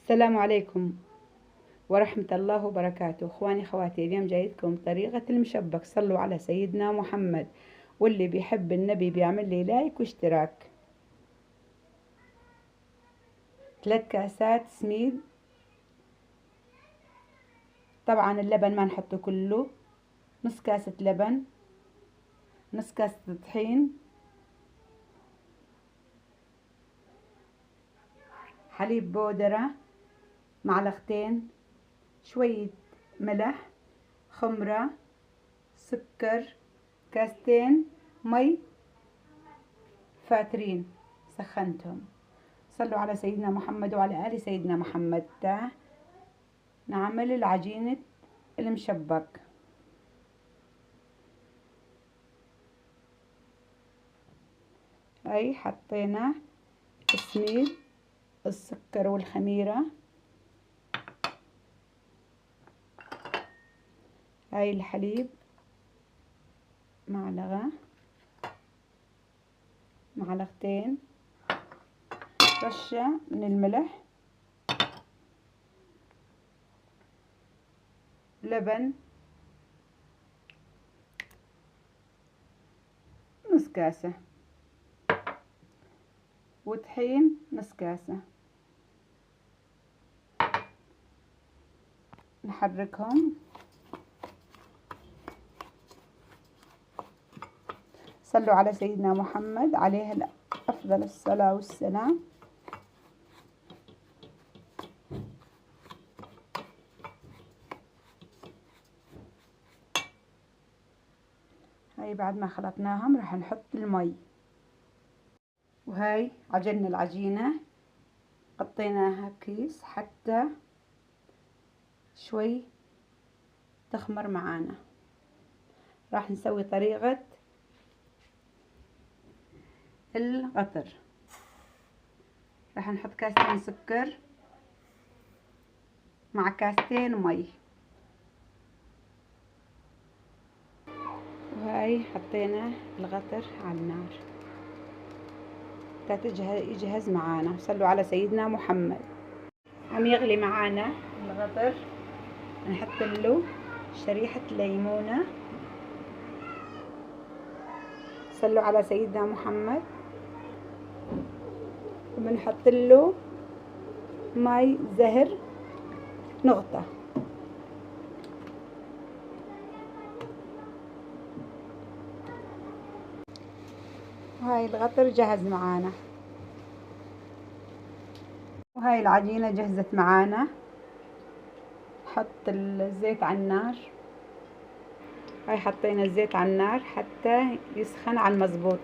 السلام عليكم ورحمة الله وبركاته. اخواني خواتي، اليوم جايتكم طريقة المشبك. صلوا على سيدنا محمد، واللي بيحب النبي بيعمل لي لايك واشتراك. 3 كاسات سميد. طبعا اللبن ما نحطه كله. نص كاسة لبن، نص كاسة طحين، حليب بودرة، معلقتين، شوية ملح، خمرة، سكر، كاستين مي فاترين سخنتهم. صلوا على سيدنا محمد وعلى آل سيدنا محمد. نعمل العجينة المشبك. هاي حطينا السميد، السكر والخميرة، هاي الحليب معلقة، معلقتين، رشة من الملح، لبن نص كاسة، وطحين نص كاسة. نحركهم. صلوا على سيدنا محمد عليه أفضل الصلاة والسلام. هاي بعد ما خلطناهم راح نحط المي. وهاي عجننا العجينة، قطيناها بكيس حتى شوي تخمر معانا. راح نسوي طريقة القطر. راح نحط كاستين سكر مع كاستين مي. وهاي حطينا القطر على النار يجهز معانا. صلوا على سيدنا محمد. عم يغلي معانا القطر. نحط له شريحة ليمونة. صلوا على سيدنا محمد. وبنحط له ماء زهر نقطة. وهاي القطر جهز معانا. وهاي العجينة جهزت معانا. حط الزيت على النار. هاي حطينا الزيت على النار حتى يسخن على المظبوط.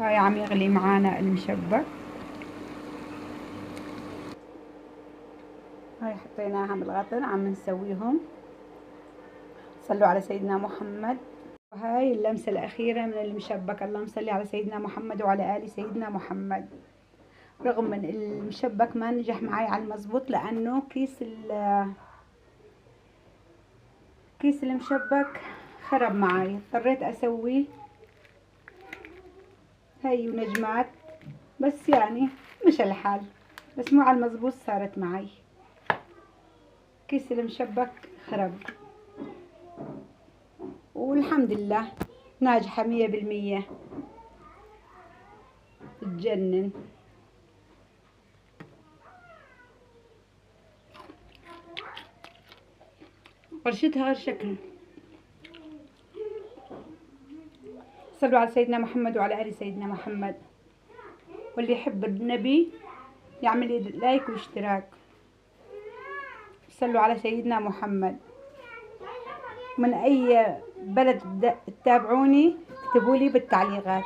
هاي عم يغلي معانا المشبك. هاي حطيناها بالقطر عم نسويهم. صلوا على سيدنا محمد. وهاي اللمسة الأخيرة من المشبك. اللهم صل على سيدنا محمد وعلى آل سيدنا محمد. رغم من المشبك ما نجح معي على المظبوط لأنه كيس المشبك خرب معي، اضطريت أسوي هاي ونجمات، بس يعني مش الحال، بس مو على المظبوط صارت معي. كيس المشبك خرب والحمد لله ناجحة 100%. تجنن. قرشتها غير شكل. صلوا على سيدنا محمد وعلى آل سيدنا محمد. واللي يحب النبي يعمل لي لايك واشتراك. صلوا على سيدنا محمد. من أي بلد تتابعوني اكتبوا لي بالتعليقات.